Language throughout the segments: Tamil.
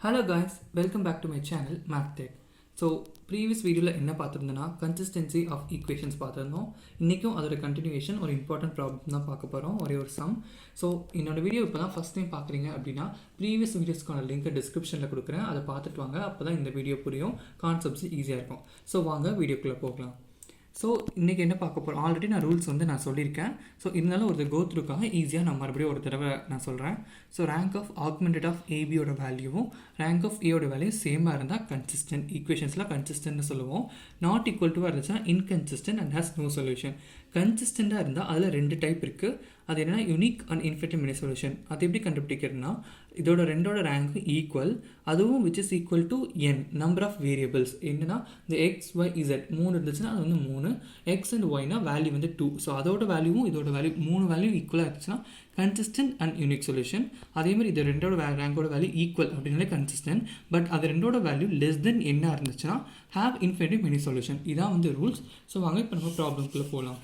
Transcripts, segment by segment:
Hello guys, welcome back to my channel MathTech. So previous வீடியோவில் என்ன பார்த்துருந்தோன்னா கன்சிஸ்டன்சி ஆஃப் ஈக்குவேஷன்ஸ் பார்த்துருந்தோம். இன்றைக்கும் அதோட கண்டினியூஷன் ஒரு இம்பார்ட்டன்ட் ப்ராப்ளம் தான் பார்க்க போகிறோம், ஒரே ஒரு சம். ஸோ என்னோட வீடியோ இப்போ தான் ஃபஸ்ட் டைம் பார்க்குறீங்க அப்படின்னா ப்ரீவியஸ் வீடியோஸ்க்கான லிங்க்கை டிஸ்கிரிப்ஷனில் கொடுக்குறேன், அதை பார்த்துட்டு வாங்க. அப்போ தான் இந்த வீடியோ புரியும், கான்செப்ட்ஸ் ஈஸியாக இருக்கும். ஸோ வாங்க வீடியோக்குள்ளே போகலாம். ஸோ இன்றைக்கி என்ன பார்க்க போகிறோம், ஆல்ரெடி நான் ரூல்ஸ் நான் சொல்லியிருக்கேன். ஸோ இருந்தாலும் ஒரு கோ த்ரூக்காக ஈஸியாக நான் மறுபடியும் ஒரு தடவை நான் சொல்கிறேன். So rank of augmented of ஏபியோட வேல்யூவும் ரேங்க் ஆஃப் ஏயோட வேல்யூ சேமாக இருந்தால் கன்சிஸ்டன்ட், ஈக்குவேஷன்ஸில் கன்சிஸ்டன்ட்னு சொல்லுவோம். நாட் ஈக்குவல் டுவாக இருந்துச்சுன்னா inconsistent and has no solution. கன்சிஸ்டண்ட்டாக இருந்தால் அதில் ரெண்டு டைப் இருக்குது. அது என்னென்னா unique and infinite many solution. அது எப்படி கண்டுபிடிக்கிறதுனா, இதோட ரெண்டோட ரேங்க்கு ஈக்குவல், அதுவும் which is equal to n number of variables. என்னன்னா இந்த எக்ஸ் ஒய் இசட் 3 இருந்துச்சுன்னா அது 3, எக்ஸ் அண்ட் ஒய்னா வேல்யூ 2. ஸோ அதோட வேல்யூவும் இதோட வேல்யூ 3 வேல்யூ ஈக்குவலாக இருந்துச்சுன்னா கன்சிஸ்டன்ட் அண்ட் யூனிக் சொல்யூஷன். அதேமாதிரி இது ரெண்டோட ரேங்கோட வேல்யூ ஈக்குவல் அப்படின்னாலே கன்சிஸ்டன்ட். பட் அது ரெண்டோட வேல்யூ லெஸ் தென் என்ன இருந்துச்சுன்னா ஹேவ் இன்ஃபினிட் மினி சொல்யூஷன். இதான் ரூல்ஸ். ஸோ வாங்க இப்போ நம்ம ப்ராப்ளம்குள்ளே போகலாம்.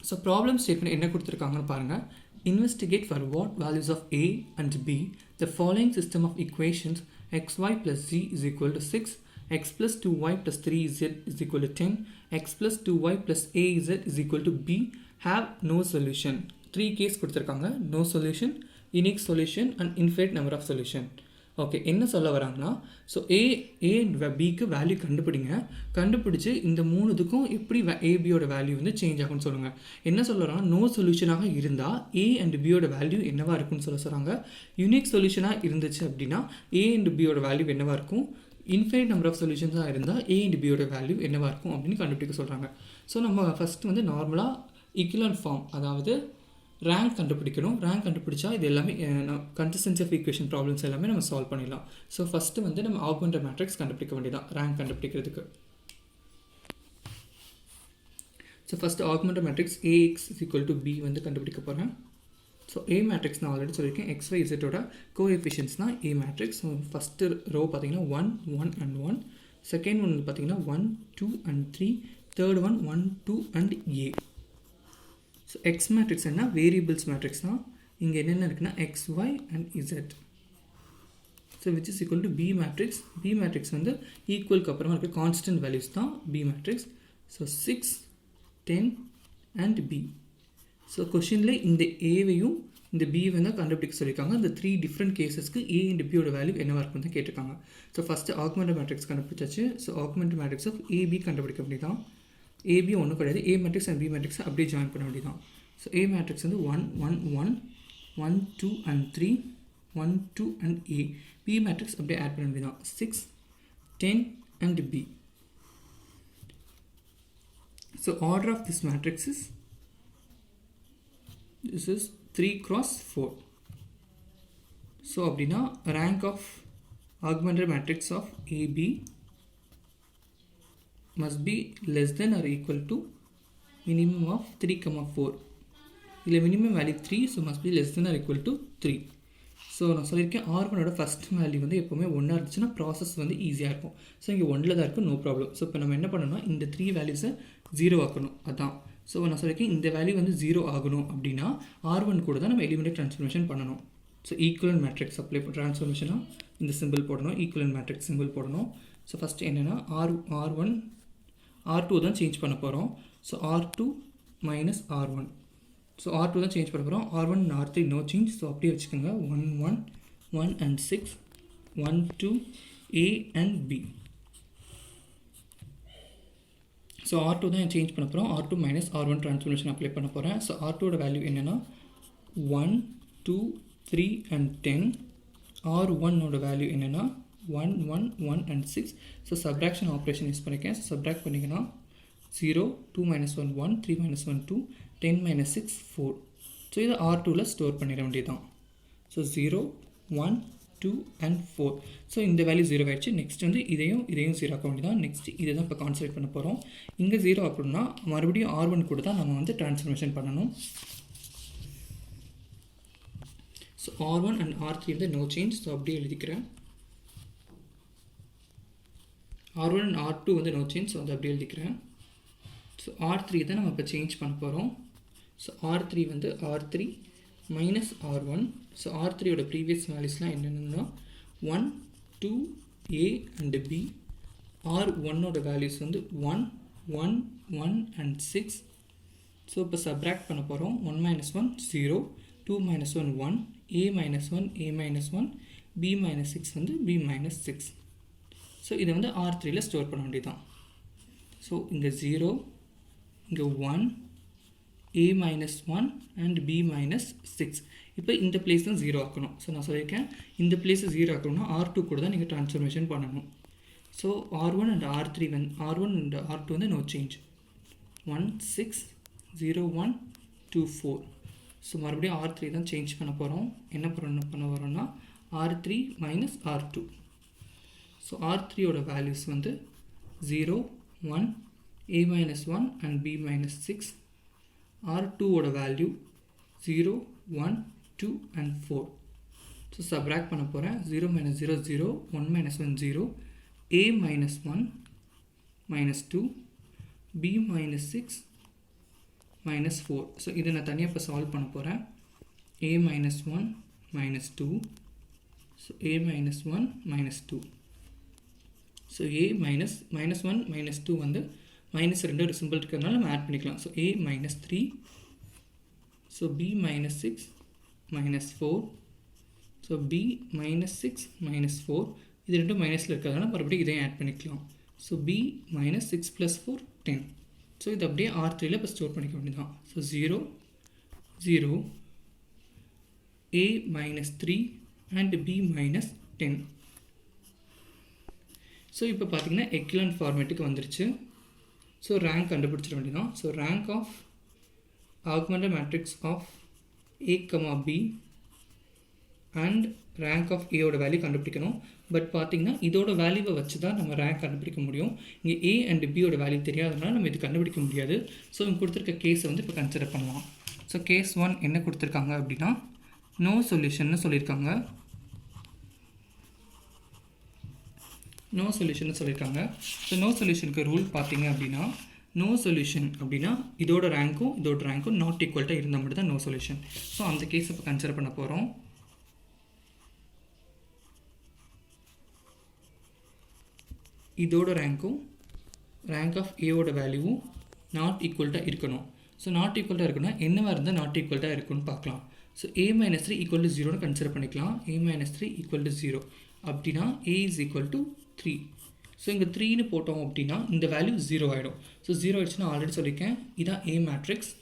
ஸோ ப்ராப்ளம் ஸ்டேட்மெண்ட் என்ன கொடுத்துருக்காங்கன்னு பாருங்கள். Investigate for what values of a and b the following system of equations xy plus z is equal to 6, x plus 2y plus 3z is equal to 10, x plus 2y plus az is equal to b have no solution. 3 case கொடுத்துருக்காங்க. no solution, unique solution and infinite number of solution. Okay, என்ன சொல்ல வராங்கன்னா, ஸோ ஏ அண்ட் பிக்கு வேல்யூ கண்டுபிடிச்சி இந்த 3க்கும் எப்படி ஏபியோட வேல்யூ சேஞ்ச் ஆகும்னு சொல்லுங்கள். என்ன சொல்ல வராங்கன்னா, நோ சொல்யூஷனாக இருந்தால் ஏ அண்ட் பியோட வேல்யூ என்னவாக இருக்குன்னு சொல்கிறாங்க. யூனிக் சொல்யூஷனாக இருந்துச்சு அப்படின்னா ஏ அண்ட் பியோட வேல்யூ என்னவாக இருக்கும், இன்ஃபைனைட் நம்பர் ஆஃப் சொல்யூஷன்ஸாக இருந்தால் ஏ அண்ட் பியோட வேல்யூ என்னவாக இருக்கும் அப்படின்னு கண்டுபிடிக்க சொல்கிறாங்க. ஸோ நம்ம ஃபஸ்ட்டு நார்மலாக ஈக்குவலன்ட் ஃபார்ம், அதாவது ரேங்க் கண்டுபிடிக்கணும். ரேங்க் கண்டுபிடிச்சா இது எல்லாமே கன்சிஸ்டன்சி ஆஃப் ஈக்குவேஷன் ப்ராப்ளம்ஸ் எல்லாமே நம்ம சால்வ் பண்ணிடலாம். ஸோ ஃபஸ்ட்டு நம்ம ஆக்மெண்டட் மேட்ரிக்ஸ் கண்டுபிடிக்க வேண்டியதான் ரேங்க் கண்டுபிடிக்கிறதுக்கு. So first augmented matrix AX is equal to B கண்டுபிடிக்க போகிறேன். ஸோ ஏ மேட்ரிக்ஸ் நான் ஆல்ரெடி சொல்லியிருக்கேன், எக்ஸ் ஒய் இசட்டோட கோஎஃபிஷியன்ஸ் தான் A matrix. So first row பார்த்தீங்கன்னா 1 1 and 1, செகண்ட் ஒன் பார்த்தீங்கன்னா 1 2 and 3, third one 1 2 and a. So X matrix என்ன, வேரியபிள்ஸ் மேட்ரிக்ஸ் தான். இங்கே என்னென்ன இருக்குன்னா X Y and Z. So which is equal to B matrix. B matrix ஈக்குவலுக்கு அப்புறமா இருக்க கான்ஸ்டன்ட் வேல்யூஸ் தான் B matrix. So 6 10 and B. So கொஷினில் இந்த ஏவையும் இந்த பியை கண்டுபிடிக்க சொல்லியிருக்காங்க. இந்த 3 டிஃப்ரெண்ட் கேசஸ்க்கு ஏ அண்ட் பியோட வேல்யூ என்னவாக இருக்குன்னு தான் கேட்டிருக்காங்க. ஸோ ஃபஸ்ட்டு ஆக்மெண்டட் மேட்ரிக்ஸ் கண்டுபிடிச்சாச்சு. So augmented matrix of AB கண்டுபிடிக்க வேண்டியதான். ஏபி ஒன்றும் கிடையாது, A matrix and B matrix அப்படியே ஜாயின் பண்ண வேண்டியதான். So A matrix 1 1 1 1 2 and 3 1 2 and a. B matrix அப்படியே ஆட் பண்ண வேண்டியதான் 6 10 and b. So order of this matrix is this is 3 cross 4. So அப்படின்னா rank of augmented matrix of AB must be less than or equal to minimum of 3, 4. இல்லை minimum value 3, so must be less than or equal to 3. So நான் சொல்லியிருக்கேன், ஆர்வனோட ஃபஸ்ட் வேல்யூ எப்போவுமே 1 இருந்துச்சுன்னா ப்ராசஸ் ஈஸியாக இருக்கும். ஸோ இங்கே 1 தான் இருக்கும், நோ ப்ராப்ளம். ஸோ இப்போ நம்ம என்ன பண்ணணும்னா இந்த 3 வேல்யூஸை 0 ஆக்கணும், அதான். ஸோ நான் சொல்லியிருக்கேன், இந்த வேல்யூ 0 ஆகணும் அப்படின்னா R1 கூட தான் நம்ம எலிமெண்ட் ட்ரான்ஸ்ஃபர்மேஷன் பண்ணணும். ஸோ ஈக்குவலன்ட் மேட்ரிக்ஸ் அப்ளை ட்ரான்ஸ்ஃபர்மேஷனாக இந்த சிம்பிள் போடணும், ஈக்குவலன்ட் மேட்ரிக்ஸ் சிம்பிள் போடணும். ஸோ ஃபஸ்ட்டு என்னென்னா R1 R2 தான் சேஞ்ச் பண்ண போகிறோம். So R2 minus R1. So R2 தான் சேஞ்ச் பண்ண போகிறோம். R1 and R3 no change. So அப்படியே வச்சுக்கோங்க. 1 1 1 and 6 1 2 a and b. So R2 தான் சேஞ்ச் பண்ண போகிறோம். R2 minus R1 transformation apply பண்ண போகிறேன். ஸோ R2ஓட வேல்யூ என்னென்னா 1 2 3 and 10. R1ஓட வேல்யூ என்னென்னா 1 1 1 and 6. So subtraction operation use பண்ணியிருக்கேன். ஸோ சப்ராக்ட் பண்ணிங்கன்னா 0 2 minus 1 1 3 minus 1 2 10 minus 6 4. ஸோ இதை R2ல் ஸ்டோர் பண்ணிட வேண்டியதான். So 0 1 2 and 4. ஸோ இந்த வேல்யூ 0 ஆகிடுச்சு. நெக்ஸ்ட் இதையும் 0 ஆக்க வேண்டியதான். நெக்ஸ்ட் இதை தான் இப்போ கான்சன்ட்ரேட் பண்ண போகிறோம். இங்கே 0 ஆக்கணும்னா மறுபடியும் R1 கூட தான் நம்ம ட்ரான்ஸ்ஃபர்மேஷன் பண்ணணும். So R1 and R3 no change. So அப்படியே எழுதிக்கிறேன். R1 and R2 no change. So அதை அப்படியே எழுதிக்கிறேன். ஸோ R3 தான் நம்ம இப்போ சேஞ்ச் பண்ண போகிறோம். So R3 R3 minus R1. So R3 ஓட ப்ரீவியஸ் வேல்யூஸ்லாம் என்னென்னா 1 2 a and b. R1 ஓட வேல்யூஸ் வந்து 1 1 1 and 6. ஸோ இப்போ சப்ராக்ட் பண்ண போகிறோம். 1 minus 1 0, 2 minus 1 1, a minus 1 a minus 1, b minus 6 வந்து b minus 6. ஸோ இதை வந்து R3ல ஸ்டோர் பண்ண வேண்டியதான். ஸோ இங்கே 0, இங்கே 1, a minus 1 and b minus 6. இப்போ இந்த பிளேஸ் தான் 0 ஆக்கணும். ஸோ நான் சொல்லியிருக்கேன் இந்த பிளேஸை 0 ஆக்கணும்னா R2 கூட தான் நீங்கள் ட்ரான்ஸ்ஃபர்மேஷன் பண்ணணும். ஸோ R1 and R3 வந்து R1 and R2 வந்து நோ சேஞ்ச். 1 6 0 1 2 4. ஸோ மறுபடியும் R3 தான் சேஞ்ச் பண்ண போகிறோம். என்ன பண்ண வரோம்னா R3 minus R2. So R3 ஓட வேல்யூஸ் வந்து 0 1 a minus 1 and b minus 6. R2 ஓட வேல்யூ 0 1 2 and 4. ஸோ சப்ராக்ட் பண்ண போகிறேன். 0 minus 0 0, 1 minus 1 0, a minus 1 minus 2, b minus 6 minus 4. So இதை நான் தனியாக இப்போ சால்வ் பண்ண போகிறேன். a minus 1 minus 2. So a minus 1 minus 2. So a minus 1 minus 2 வந்து மைனஸ் 2 ஒரு சிம்பிள் இருக்கிறதுனால நம்ம ஆட் பண்ணிக்கலாம். So a minus 3. So b minus 6 minus 4. So b minus 6 minus 4. இது ரெண்டும் மைனஸில் இருக்கிறதுனால மறுபடியும் இதையும் ஆட் பண்ணிக்கலாம். So b minus 6 plus 4 10. So இது அப்படியே R3ல இப்போ ஸ்டோர் பண்ணிக்க வேண்டியதான். So 0 0 a minus 3 and b minus 10. So இப்போ பார்த்தீங்கன்னா எக்லன் ஃபார்மேட்டுக்கு வந்துருச்சு. ஸோ ரேங்க் கண்டுபிடிச்சிட வேண்டியதான். So rank of augmented matrix of a, b and rank of ஏவோட வேல்யூ கண்டுபிடிக்கணும். பட் பார்த்தீங்கன்னா இதோட வேல்யூவை வச்சு தான் நம்ம ரேங்க் கண்டுபிடிக்க முடியும். இங்கே ஏ அண்ட் பியோட வேல்யூ தெரியாதனால நம்ம இது கண்டுபிடிக்க முடியாது. ஸோ இங்கே கொடுத்துருக்க கேஸை வந்து இப்போ கன்சிடர் பண்ணலாம். ஸோ கேஸ் 1 என்ன கொடுத்துருக்காங்க அப்படின்னா நோ சொல்யூஷன்னு சொல்லியிருக்காங்க. நோ சொல்யூஷன் சொல்லியிருக்காங்க. ஸோ நோ சொல்யூஷனுக்கு ரூல் பார்த்தீங்க அப்படின்னா நோ சொல்யூஷன் அப்படின்னா இதோட ரேங்க்கும் நாட் ஈக்குவல்ட்டாக இருந்தால் மட்டும் தான் நோ சொல்யூஷன். ஸோ அந்த கேஸ் இப்போ கன்சிடர் பண்ண போகிறோம். இதோட ரேங்க் ஆஃப் ஏவோட வேல்யூவும் நாட் ஈக்குவல்ட்டாக இருக்கணும். ஸோ நாட் ஈக்குவல்ட்டாக இருக்குன்னா என்னவாக இருந்தால் நாட் ஈக்குவல்ட்டாக இருக்குன்னு பார்க்கலாம். So a minus 3 equal to 0னு கன்சிடர் பண்ணிக்கலாம். a minus 3 equal to 0 அப்படின்னா a is equal to 3. So இங்கே 3னு போட்டோம் அப்படின்னா இந்த வேல்யூ 0 ஆகிடும். ஸோ 0 ஆகிடுச்சுன்னா ஆல்ரெடி சொல்லியிருக்கேன் இதான் a மேட்ரிக்ஸ்.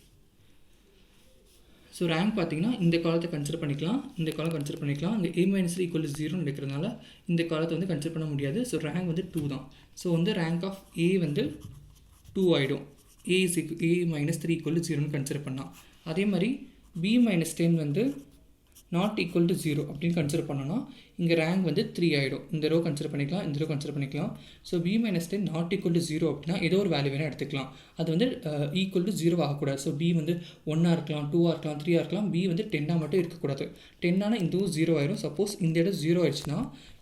ஸோ ரேங்க் பார்த்தீங்கன்னா இந்த காலத்தை கன்சிடர் பண்ணிக்கலாம், இந்த காலம் கன்சிடர் பண்ணிக்கலாம். இந்த a minus 3 equal to 0னு இருக்கிறதுனால இந்த காலத்தை வந்து கன்சிடர் பண்ண முடியாது. ஸோ ரேங்க் வந்து 2 தான். ஸோ வந்து ரேங்க் ஆஃப் a வந்து 2 ஆகிடும். a minus 3 equal to 0னு கன்சிடர் பண்ணலாம். அதே மாதிரி b minus 10 வந்து நாட் ஈக்குவல் டு 0 அப்படின்னு கன்சிடர் பண்ணோன்னா இங்கே ரேங்க் வந்து 3 ஆகிடும். இந்த ரோ கன்சிடர் பண்ணிக்கலாம், இந்த ரோ கன்சிடர் பண்ணிக்கலாம். So b minus 10 not equal to 0 அப்படின்னா ஏதோ ஒரு வேல்யூ வேணால் எடுத்துக்கலாம். அது வந்து ஈக்குவல் டு 0 ஆகக்கூடாது. ஸோ b வந்து 1ஆக இருக்கலாம், 2ஆக இருக்கலாம், 3ஆக இருக்கலாம். b வந்து 10ஆக மட்டும் இருக்கக்கூடாது. 10ஆனால் இதுவும் 0 ஆயிரும். சப்போஸ் இந்த இடம் 0 ஆயிடுச்சுன்னா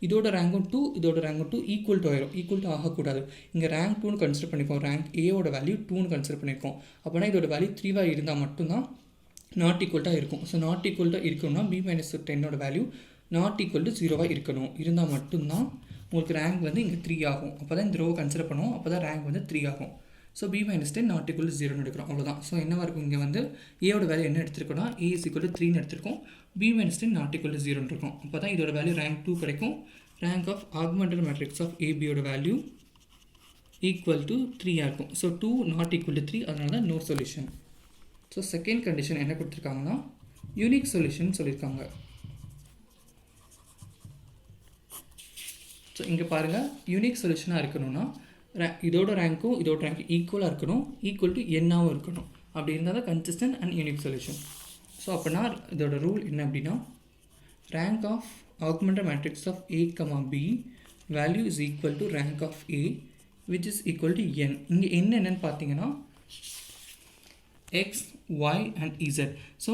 இதோட ரேங்கும் 2, இதோட ரேங்கும் 2 ஈக்குவல் டு ஆயிரும். ஈக்குவல் டு ஆகக்கூடாது. இங்கே ரேங்க் 2னு கன்சிடர் பண்ணிப்போம். ரேங்க் ஏவோட வேல்யூ 2னு கன்சிடர் பண்ணியிருக்கோம். அப்படின்னா இதோட வேல்யூ 3ஆக இருந்தால் மட்டும்தான் நாட் ஈக்குவல்ட்டாக இருக்கும். ஸோ நாட் ஈக்குவல்ட்டாக இருக்கணும்னா b minus 10ஓட வேல்யூ நாட் ஈக்குவல் டு 0ஆக இருக்கணும். இருந்தால் மட்டும்தான் உங்களுக்கு ரேங்க் வந்து இங்கே 3 ஆகும். அப்போ தான் இந்த ரோவை கன்சிடர் பண்ணுவோம். அப்போ தான் ரேங்க் வந்து 3 ஆகும். So b minus 10 not equal to 0னு எடுக்கிறோம். அவ்வளோதான். ஸோ என்னவாக இருக்கும் இங்கே வந்து ஏவோட வேல்யூ என்ன எடுத்துருக்கோம்னா a is equal to 3னு எடுத்திருக்கோம். b minus 10 not equal to 0னு இருக்கும். அப்போ தான் இதோட வேல்யூ ரேங்க் 2 கிடைக்கும். Rank of augmented matrix of ஏபியோட வேல்யூ ஈக்குவல் டு 3ஆக இருக்கும். ஸோ 2 நாட் ஈக்குவல் டு 3, அதனால தான் no solution. So second condition என்ன கொடுத்துருக்காங்கன்னா யூனிக் சொல்யூஷன் சொல்லியிருக்காங்க. ஸோ இங்கே பாருங்கள் யூனிக் சொல்யூஷனாக இருக்கணும்னா இதோட ரேங்க்கும் இதோட ரேங்க் ஈக்குவலாக இருக்கணும், ஈக்குவல் டு என்னாகவும் இருக்கணும். அப்படி இருந்தால் தான் consistent and unique solution. So அப்படின்னா இதோட ரூல் என்ன அப்படின்னா rank of augmented matrix of a, b value is equal to rank of a which is equal to n. இங்கே என்னென்னு பார்த்தீங்கன்னா x, y and z. So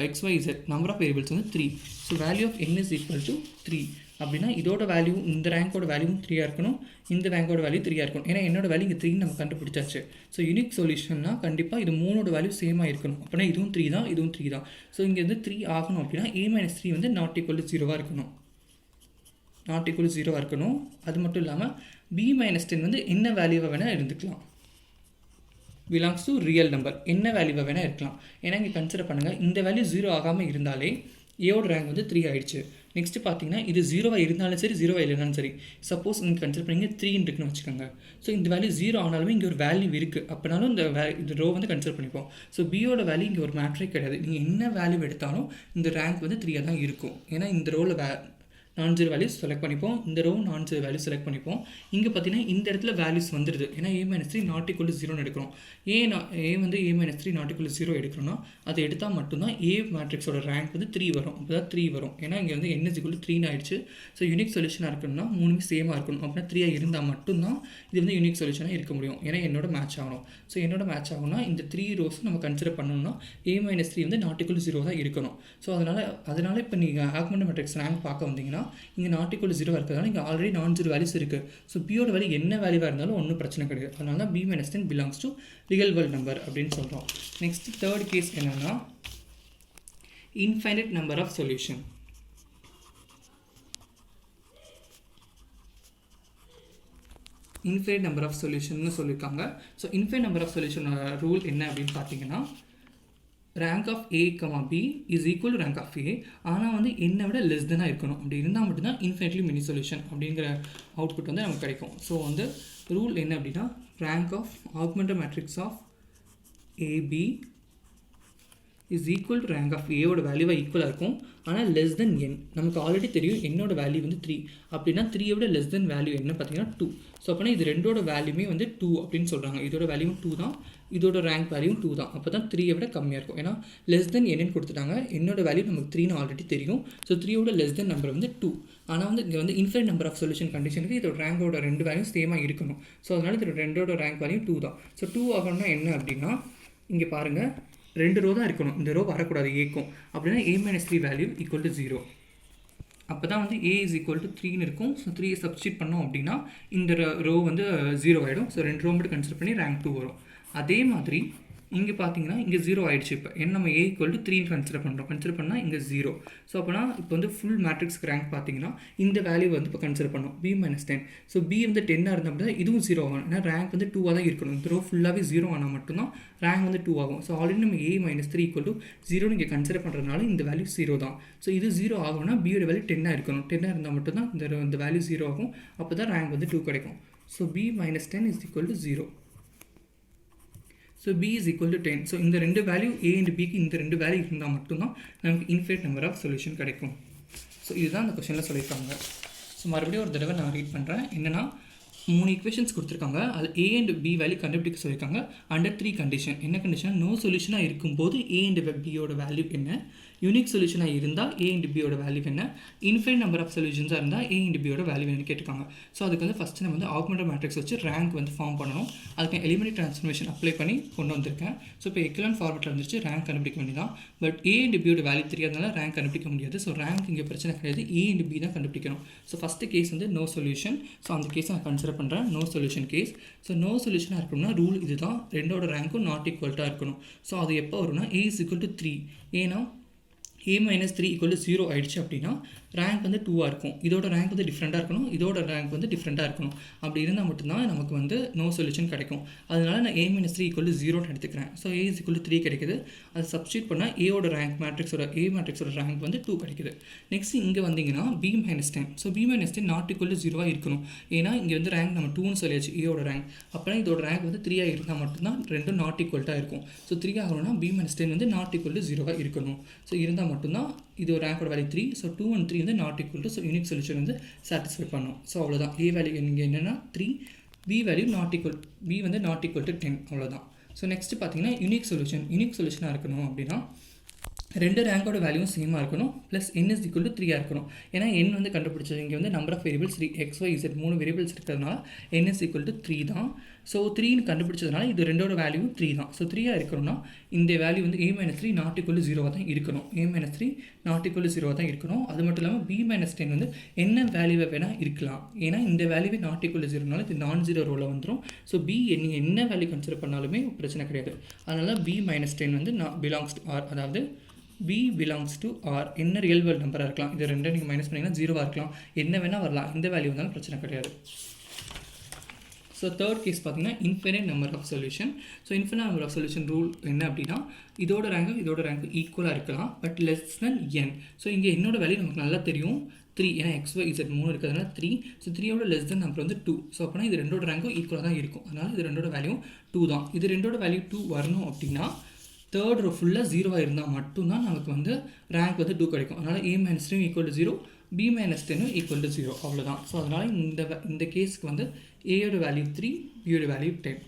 x, y, z number of variables வந்து 3. So value of n is equal to 3. அப்படின்னா இதோட வேல்யூ இந்த ரேங்கோட வேல்யூ 3ஆக இருக்கணும், இந்த ரேங்கோட வேல்யூ 3ஆக இருக்கணும். ஏன்னா என்னோட வேல்யூ இங்கே 3 நம்ம கண்டுபிடிச்சாச்சு. ஸோ யூனிக் சொல்யூஷன்னா கண்டிப்பாக இது மூணோட வேல்யூ சேமாக இருக்கணும். அப்படின்னா இதுவும் 3 தான், இதுவும் 3 தான். ஸோ இங்கே வந்து 3 ஆகணும் அப்படின்னா a minus 3 வந்து நாட் ஈக்குவல் டு 0வாக இருக்கணும். நாட் ஈக்குவல் 0 இருக்கணும். அது மட்டும் இல்லாமல் b-10 வந்து என்ன வேல்யூவை வேணால் இருந்துக்கலாம், பிலாங்ஸ் டு ரியல் நம்பர், என்ன வேல்யூவை வேணால் இருக்கலாம். ஏன்னா இங்கே கன்சிடர் பண்ணுங்கள், இந்த வேல்யூ 0 ஆகாமல் இருந்தாலே ஏவோட ரேங்க் வந்து 3 ஆகிடுச்சு. நெக்ஸ்ட்டு பார்த்தீங்கன்னா இது 0 இருந்தாலும் சரி 0 இல்லைனாலும் சரி, சப்போஸ் நீங்கள் கன்சிடர் பண்ணிங்க 3 இருக்குன்னு வச்சுக்கோங்க. ஸோ இந்த வேல்யூ 0 ஆனாலுமே இங்கே ஒரு வேல்யூ இருக்குது அப்படின்னாலும் இந்த ரோ வந்து கன்சிடர் பண்ணிப்போம். ஸோ பியோட வேல்யூ இங்கே ஒரு மேட்ரே கிடையாது. நீங்கள் என்ன வேல்யூ எடுத்தாலும் இந்த ரேங்க் வந்து 3 தான் இருக்கும். ஏன்னா இந்த ரோவில் நான் ஜீரோ வேல்யூஸ் செலக்ட் பண்ணிப்போம், இந்த ரோ நான் ஜீரோ வேல்யூஸ் செலக்ட் பண்ணிப்போம். இங்கே பார்த்தீங்கன்னா இந்த இடத்துல வேல்யூஸ் வந்துடுது, ஏன்னா a-3 நாட் ஈக்குவல் 0 எடுக்கிறோம். ஏ வந்து a-3 நாட் ஈக்குவல் 0 எடுக்கிறோன்னா அதை எடுத்தால் மட்டும்தான் ஏ மேட்ரிக்ஸோட ரேங்க் வந்து 3 வரும். அப்போ தான் 3 வரும். ஏன்னா இங்கே வந்து n = 3 ஆயிடுச்சு. ஸோ யூனிக் சொல்யூஷனாக இருக்கணும்னா 3 சேமாக இருக்கணும். அப்படின்னா 3 இருந்தால் மட்டும்தான் இது வந்து யூனிக் சொல்யூஷனாக இருக்க முடியும். ஏன்னா என்னோட மேட்ச் ஆகணும். ஸோ என்னோட மேட்ச் ஆகணும்னா இந்த 3 ரோஸ் நம்ம கன்சிடர் பண்ணணும்னா a-3 வந்து நாட் ஈக்குவல் 0 தான் இருக்கணும். ஸோ அதனால் இப்போ நீங்கள் ஆக்மெண்ட் மேட்ரிக்ஸ் ரேங்க் பார்க்க வந்தீங்கன்னா இங்கே நாட் ஈக்குவல் 0 இருக்கிறதால இங்கே ஆல்ரெடி நான் ஜீரோ வேல்யூஸ் இருக்குது. ஸோ பியோட வேல்யூ என்ன வேல்யூவாக இருந்தாலும் ஒன்றும் பிரச்சனை கிடையாது. அதனால தான் b-10 belongs to real world number அப்படின்னு சொல்கிறோம். நெக்ஸ்ட் தேர்ட் கேஸ் என்னென்னா infinite number of solution. Infinite number of solution சொல்லியிருக்காங்க. So infinite number of solution rule என்ன அப்படின்னு பார்த்தீங்கன்னா rank of a, b is equal to rank of a, ஆனால் வந்து என்னை விட லெஸ் தெனாக இருக்கணும். அப்படி இருந்தால் மட்டும்தான் இன்ஃபைனைட்லி மினி சொல்யூஷன் அப்படிங்கிற அவுட்புட் வந்து நமக்கு கிடைக்கும். ஸோ வந்து ரூல் என்ன அப்படின்னா rank of augmented matrix of ab is equal to rank of a ஓட வேல்யூவாக ஈக்குவலாக இருக்கும், ஆனால் லெஸ் தென் n. நமக்கு ஆல்ரெடி தெரியும் என்னோட வேல்யூ வந்து 3 அப்படின்னா 3 விட லெஸ் தென் வேல்யூ என்ன பார்த்தீங்கன்னா 2. ஸோ அப்படின்னா இது ரெண்டோட வேல்யூமே வந்து 2 அப்படின்னு சொல்கிறாங்க. இதோட வேல்யூவும் 2 தான், இதோட ரேங்க் வேல்யூவும் 2 தான். அப்போ தான் 3 விட கம்மியாக இருக்கும். ஏன்னா லெஸ் தென் என்னன்னு கொடுத்துட்டாங்க, என்னோட வேல்யூ நமக்கு 3ன்னு ஆல்ரெடி தெரியும். ஸோ 3 லெஸ் தென் நம்பர் வந்து 2. ஆனால் வந்து இங்கே வந்து இன்ஃபைனைட் நம்பர் ஆஃப் சொல்யூஷன் கண்டிஷனுக்கு இதோட ரேங்கோட ரெண்டு வேல்யூ சேமாக இருக்கணும். ஸோ அதனால் இதோட ரெண்டோட ரேங்க் வேல்யூ 2 தான். ஸோ 2 ஆகணும்னா என்ன அப்படின்னா இங்கே பாருங்கள், 2 ரோ தான் இருக்கணும், இந்த ரோ வரக்கூடாது ஏக்கும். அப்படின்னா a-3 வேல்யூ ஈக்குவல் டு 0. அப்போ தான் வந்து a is equal to 3ன்னு இருக்கும். ஸோ 3 சப்ஸ்டியூட் பண்ணோம் அப்படின்னா இந்த ரோ வந்து 0 ஆகிடும். ஸோ 2 ரோ மட்டும் கன்சிடர் பண்ணி ரேங்க் 2 வரும். அதே மாதிரி இங்கே பார்த்தீங்கன்னா இங்கே 0 ஆகிடுச்சு. இப்போ என்ன நம்ம a = 3 கன்சிடர் பண்ணுறோம், கன்சிடர் பண்ணால் இங்கே 0. ஸோ அப்போனா இப்போ வந்து ஃபுல் மேட்ரிக்ஸ்க்கு ரேங்க் பார்த்தீங்கன்னா இந்த வேல்யூ வந்து இப்போ கன்சிடர் பண்ணோம் b-10. ஸோ b வந்து 10ஆக இருந்தால் அப்படின்னா இதுவும் 0 ஆகும். ஏன்னா ரேங்க் வந்து 2ஆக தான் இருக்கணும். இந்த ரோ ஃபுல்லாகவே 0 ஆனால் மட்டும்தான் ரேங்க் வந்து 2 ஆகும். ஸோ ஆல்ரெடி நம்ம a-3 = 0 இங்கே கன்சிடர் பண்ணுறதுனால இந்த வேல்யூ 0 தான். ஸோ இது 0 ஆகும்னா பியோட வேல்யூ 10ஆக இருக்கணும். 10ஆக இருந்தால் மட்டும்தான் இந்த வேல்யூ 0 ஆகும். அப்போ தான் ரேங்க் வந்து 2 கிடைக்கும். So b-10 is equal to 0. So b is equal to 10. So இந்த ரெண்டு வேல்யூ a and bக்கு இந்த ரெண்டு வேல்யூ இருந்தால் மட்டும்தான் நமக்கு இன்ஃபைனைட் நம்பர் ஆஃப் சொல்யூஷன் கிடைக்கும். ஸோ இதுதான் அந்த கொஸ்டினில் சொல்லியிருக்காங்க. ஸோ மறுபடியும் ஒரு தடவை நான் ரீட் பண்ணுறேன். என்னென்னா 3 ஈக்குவேஷன்ஸ் கொடுத்துருக்காங்க, அது a and b வேல்யூ கண்டுபிடிக்க சொல்லியிருக்காங்க அண்டர் 3 கண்டிஷன். என்ன கண்டிஷன்? நோ சொல்யூஷனாக இருக்கும்போது a and b-யோட வேல்யூ என்ன, யூனிக் சொல்யூஷனாக இருந்தால் a and b-யோட வேல்யூ என்ன, இன்ஃபைனைட் நம்பர் ஆஃப் சொல்யூஷன்ஸாக இருந்தால் a and b-யோட வேல்யூ என்னன்னு கேட்டிருக்காங்க. ஸோ அதுக்கு வந்து ஃபஸ்ட்டு நம்ம வந்து ஆக்மெண்டட் மேட்ரிக்ஸ் வச்சு ரேங்க் வந்து ஃபார்ம் பண்ணணும். அதுக்கு எலிமெண்டரி ட்ரான்ஸ்ஃபர்மேஷன் அப்ளை பண்ணி கொண்டு வந்திருக்கேன். ஸோ இப்போ எக்கலன் ஃபார்மெட்டில் வந்துருச்சு, ரேங்க் கண்டுபிடிக்க வேண்டியதான். பட் a and b-யோட வேல்யூ தெரியாதனால ரேங்க் கண்டுபிடிக்க முடியாது. ஸோ ரேங்க் இங்கே பிரச்சனை கிடையாது, a and b தான் கண்டுபிடிக்கணும். ஸோ ஃபஸ்ட்டு கேஸ் வந்து நோ சொல்யூஷன். ஸோ அந்த கேஸை நான் கன்சிடர் பண்ணுறேன், no solution case. So no சொல்யூஷனாக இருக்கணும்னா ரூல் இது தான், ரெண்டோட ரேங்க்கும் நாட் ஈக்குவல்ட்டாக இருக்கணும். ஸோ அது எப்போ வரும்னா a is equal to 3. ஏன்னா a-3 = 0 ஆயிடுச்சு அப்படின்னா ரேங்க் வந்து 2ஆக இருக்கும். இதோட ரேங்க் வந்து டிஃப்ரெண்ட்டாக இருக்கணும், இதோட ரேங்க் வந்து டிஃப்ரெண்ட்டாக இருக்கணும். அப்படி இருந்தால் மட்டும்தான் நமக்கு வந்து நோ சொல்யூஷன் கிடைக்கும். அதனால நான் a-3 = 0 எடுத்துக்கிறேன். So a is equal to 3 கிடைக்குது. அதை சப்ஸ்டியூட் பண்ணால் a-ஓட ரேங்க் மேட்ரிக்ஸோட ரேங்க் வந்து 2 கிடைக்குது. நெக்ஸ்ட் இங்கே வந்தீங்கன்னா b-10. So b-10 not equal to 0ஆக இருக்கணும். ஏன்னா இங்கே வந்து ரேங்க் நம்ம 2ன்னு சொல்லியாச்சு a-ஓட ரேங்க். அப்படின்னா இதோட ரேங்க் வந்து 3ஆக இருந்தால் மட்டும்தான் ரெண்டும் நாட் ஈக்குவல்ட்டாக இருக்கும். ஸோ 3 ஆகணும்னா b-10 வந்து நாட் ஈக்குவல் டு 0ஆக இருக்கணும். ஸோ இருந்தால் மட்டும்தான் இது ரேங்கோட வேல்யூ 3. ஸோ 2 and 3 வந்து not equal to, so unique solution வந்து சாட்டிஸ்ஃபை பண்ணும். ஸோ அவ்வளோதான். a வேல்யூ இங்கே என்னென்னா 3, b வேல்யூ b வந்து நாட் ஈக்குவல் டு 10. அவ்வளோதான். ஸோ நெக்ஸ்ட் பார்த்தீங்கன்னா யூனிக் சொல்யூஷனாக இருக்கணும் அப்படின்னா ரெண்டு ரேங்கோட வேல்யூவும் சேமாக இருக்கணும், plus n is equal to 3ஆக இருக்கணும். ஏன்னா n வந்து கண்டுபிடிச்சது இங்கே வந்து number of variables x, y, z 3 variables இருக்கிறதுனால n is equal to 3 தான். ஸோ 3ன்னு கண்டுபிடிச்சதுனால இது ரெண்டோட வேல்யூ 3 தான். ஸோ 3ஆக இருக்கணும்னா இந்த வேல்யூ வந்து a-3 நாட் ஈக்குவல் டு 0ஆக தான் இருக்கணும். a-3 நாட் ஈக்குவல் டு 0ஆக தான் இருக்கணும். அது மட்டும் இல்லாமல் b-10 வந்து என்ன வேல்யூவை வேணால் இருக்கலாம். ஏன்னா இந்த வேல்யூவே நாட் ஈக்குவல் டு 0னால இது நான் ஜீரோ ரோவில் வந்துடும். ஸோ b நீங்கள் என்ன வேல்யூ கன்சிடர் பண்ணாலுமே பிரச்சனை கிடையாது. அதனால b-10 வந்து பிலாங்ஸ் டு r, அதாவது V belongs to R என்ன ரியல் வேர்ல்ட் நம்பராக இருக்கலாம், இது ரெண்டும் நீங்கள் மைனஸ் பண்ணிங்கன்னா 0வாக இருக்கலாம், என்ன வேணால் வரலாம், இந்த வேல்யூ வந்தாலும் பிரச்சனை கிடையாது. ஸோ தேர்ட் கேஸ் பார்த்தீங்கன்னா infinite number of solution. So infinite number of solution rule என்ன அப்படின்னா இதோட ரேங்க் ஈக்குவலாக இருக்கலாம் but less than n. So இங்கே என்னோட வேல்யூ நமக்கு நல்லா தெரியும் 3, ஏன்னா XYZ 3 இருக்கிறதுனால 3. ஸோ 3யோட லெஸ் தென் நம்பர் வந்து 2. ஸோ அப்படின்னா இது ரெண்டோட ரேங்கும் ஈக்குவலாக தான் இருக்கும், அதனால் இது ரெண்டோட வேல்யூ 2 தான். இது ரெண்டோட வேல்யூ 2 வரணும் அப்படின்னா தேர்ட் ரோ ஃபுல்லாக 0வாக இருந்தால் மட்டும்தான் நமக்கு வந்து ரேங்க் வந்து 2 கிடைக்கும். அதனால் A - 3 equal to 0, B - 10 equal to 0, அவ்வளோதான். ஸோ அதனால் இந்த கேஸ்க்கு வந்து ஏயோட வேல்யூ 3, பியோட வேல்யூ 10.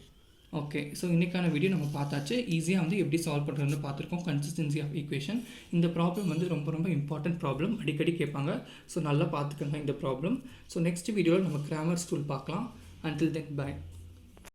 ஓகே, ஸோ இன்றைக்கான வீடியோ நம்ம பார்த்தாச்சு. ஈஸியாக வந்து எப்படி சால்வ் பண்ணுறதுன்னு பார்த்துருக்கோம். கன்சிஸ்டன்சி ஆஃப் ஈக்குவேஷன் இந்த ப்ராப்ளம் வந்து ரொம்ப இம்பார்ட்டன்ட் ப்ராப்ளம், அடிக்கடி கேட்பாங்க. ஸோ நல்லா பார்த்துக்கோங்க இந்த ப்ராப்ளம். ஸோ நெக்ஸ்ட் வீடியோவில் நம்ம கிராமர் ஸ்கூல் பார்க்கலாம். Until then, bye.